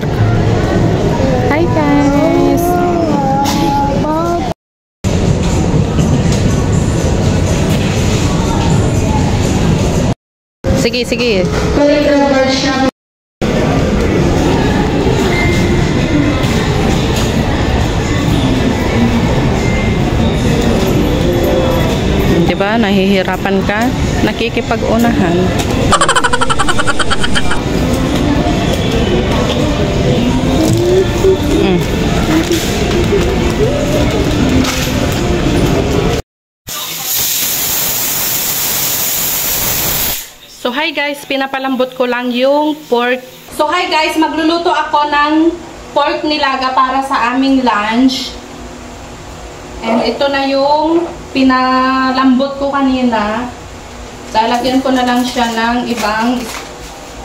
Mark. Hi guys! Sige, sige. Diba? Nahihirapan ka? Nakikipag-unahan. So hi guys, pinapalambot ko lang yung pork. So hi guys, magluluto ako ng pork nilaga para sa aming lunch. And ito na yung pinalambot ko kanina. Lalagyan ko na lang siya ng ibang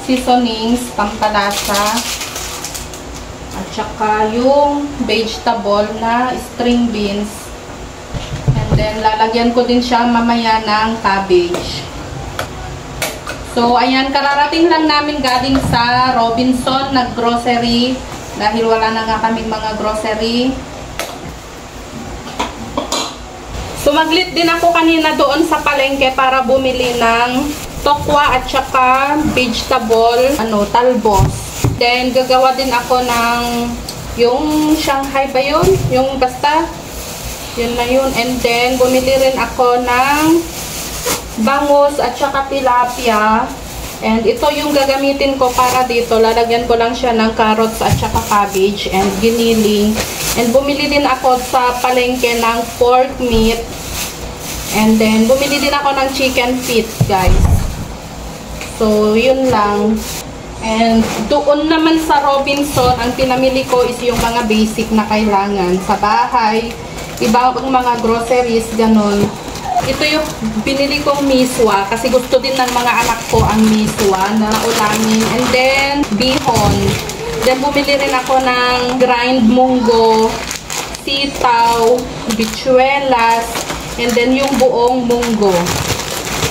seasonings, pampalasa. At saka yung vegetable na string beans. And then lalagyan ko din siya mamaya ng cabbage. So, ayan, kararating lang namin galing sa Robinson, nag-grocery. Dahil wala na nga kaming mga grocery. Sumaglit din ako kanina doon sa palengke para bumili ng tokwa at saka vegetable, talbos. Then, gagawa din ako ng yung Shanghai ba yun? Yung basta, yun na yun. And then, bumili rin ako ng bangus at saka tilapia. And ito yung gagamitin ko para dito. Lalagyan ko lang siya ng carrots at saka cabbage and giniling. And bumili din ako sa palengke ng pork meat. And then bumili din ako ng chicken feet, guys. So yun lang. And doon naman sa Robinson, ang pinamili ko is yung mga basic na kailangan sa bahay. Ibang mga groceries, ganun. Ito yung binili kong miswa kasi gusto din ng mga anak ko ang miswa na ulamin. And then, bihon. Then, bumili rin ako ng grind munggo, sitaw, bichuelas, and then yung buong munggo.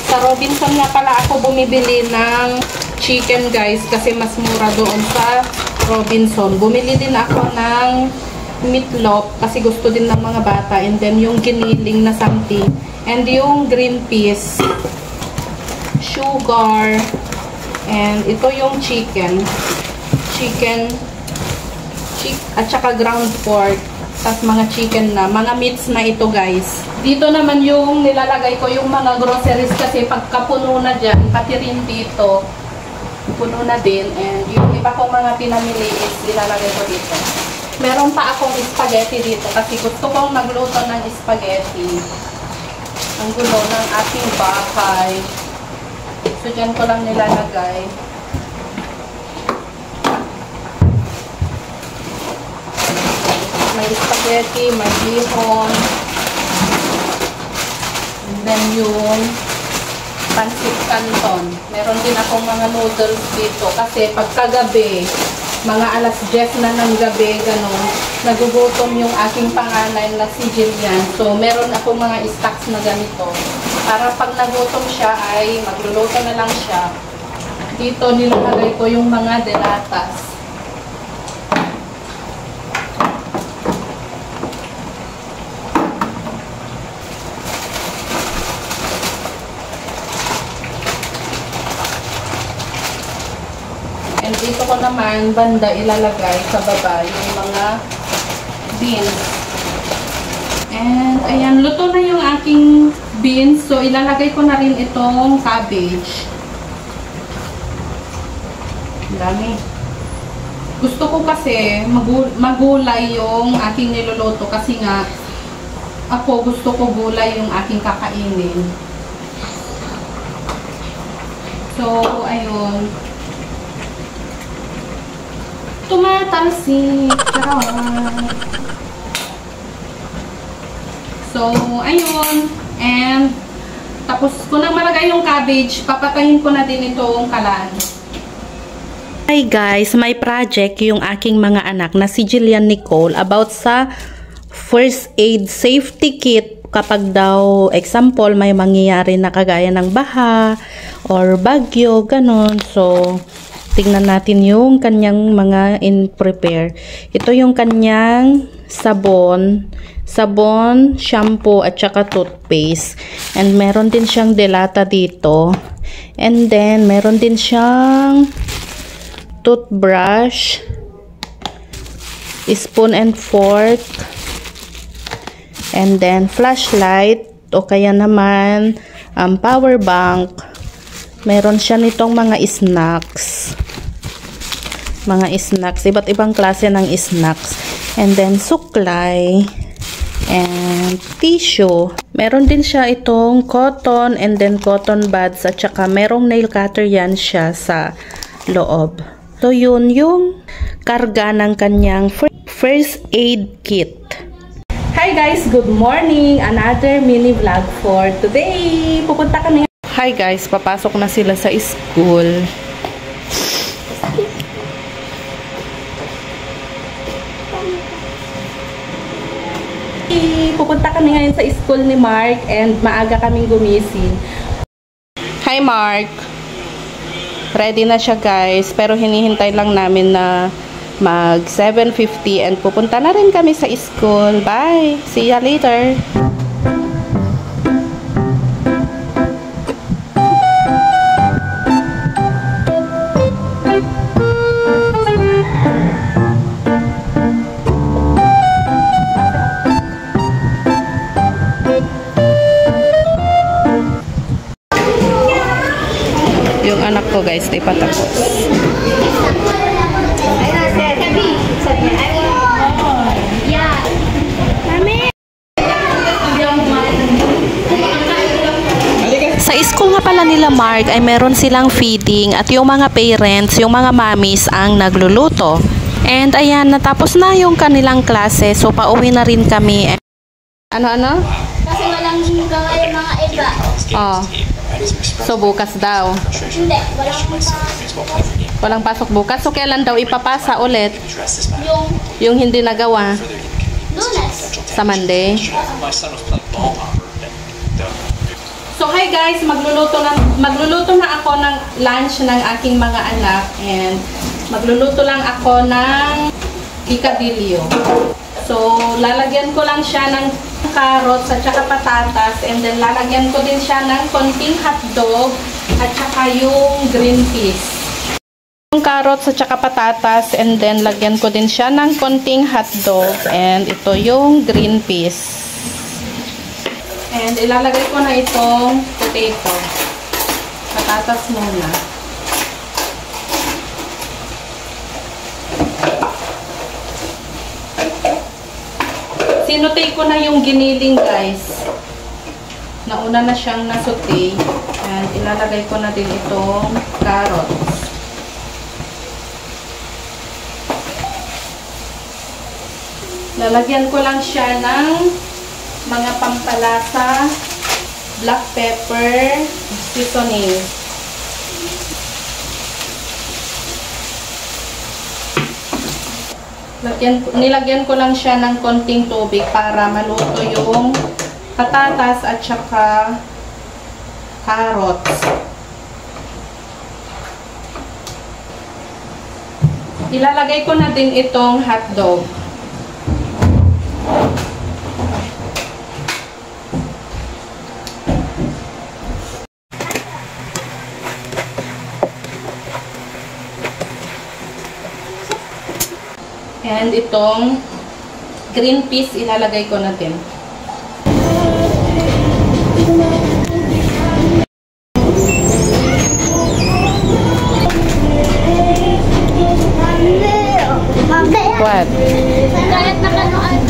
Sa Robinson nga pala ako bumibili ng chicken, guys, kasi mas mura doon sa Robinson. Bumili din ako ng meatloaf kasi gusto din ng mga bata. And then, yung giniling na something. And yung green peas, sugar, and ito yung chicken, at saka ground pork, tas mga chicken na, mga meats na ito, guys. Dito naman yung nilalagay ko yung mga groceries kasi pagkapuno na dyan, pati rin dito, puno na din. And yung iba kong mga pinamili is nilalagay ko dito. Meron pa akong spaghetti dito kasi gusto kong magluto ng spaghetti. Ang gulo ng ating bahay. So, dyan ko lang nilalagay. May spaghetti, may bihon. And then yung pancit canton. Meron din akong mga noodles dito. Kasi pagkagabi, mga alas 10 na ng gabi, ganun, nagugutom yung aking panganay na si Jillian. So, meron akong mga stocks na ganito. Para pag nagutom siya ay magluluto na lang siya. Dito nilalagay ko yung mga delatas. And dito ko naman banda ilalagay sa baba yung mga beans. And ayan, luto na yung aking beans. So ilalagay ko na rin itong cabbage. Dami. Gusto ko kasi magulay yung aking niluluto kasi nga ako gusto ko gulay yung aking kakainin. So ayun. Tumatalsik. So, ayun. And, tapos ko nang malagay yung cabbage, papatayin ko na din itong kalan. Hi guys, may project yung aking mga anak na si Jillian Nicole about sa first aid safety kit kapag daw, example, may mangyayari na kagaya ng baha or bagyo, ganun. So, tingnan natin yung kanyang mga in prepare. Ito yung kanyang sabon, shampoo at saka toothpaste. And meron din siyang delata dito. And then meron din siyang toothbrush, spoon and fork, and then flashlight o kaya naman power bank. Meron siya nitong mga snacks. Iba't ibang klase ng snacks. And then suklay and tissue. Meron din siya itong cotton and then cotton buds at saka merong nail cutter yan siya sa loob. So yun yung karga ng kanyang first aid kit. Hi guys, good morning. Another mini vlog for today. Pupunta kami. Hi guys, papasok na sila sa school. Pupunta kami ngayon sa school ni Mark and maaga kaming gumising. Hi Mark. Ready na siya guys, pero hinihintay lang namin na mag 7:50 and pupunta na rin kami sa school. Bye! See ya later! Yung anak ko guys, ay patapos. Sa school nga pala nila Mark ay meron silang feeding at yung mga parents, yung mga mommies ang nagluluto. And ayan, natapos na yung kanilang klase, so pauwi na rin kami. Ano? Kasi walang gawin yung mga iba. Oh. So bukas daw. Hindi, Walang pasok bukas. So kailan daw ipapasa ulit? Yung hindi nagawa Lunes. sa Monday. So hi guys, magluluto na ako ng lunch ng aking mga anak and magluluto lang ako ng picadillo. So lalagyan ko lang siya ng carrots at saka patatas and then lalagyan ko din siya ng konting hotdog at saka yung green peas. Yung carrots at saka patatas and then lagyan ko din siya ng konting hotdog and ito yung green peas. And ilalagay ko na itong potato. Patatas muna. Sinutay ko na yung giniling guys. Nauna na siyang nasutay. And ilalagay ko na din itong carrots. Lalagyan ko lang siya ng mga pampalasa, black pepper, seasoning. Nilagyan ko lang siya ng konting tubig para maluto yung patatas at saka carrots. Ilalagay ko na din itong hotdog. And itong green peas ilalagay ko na din. What? Kayat na kanoan.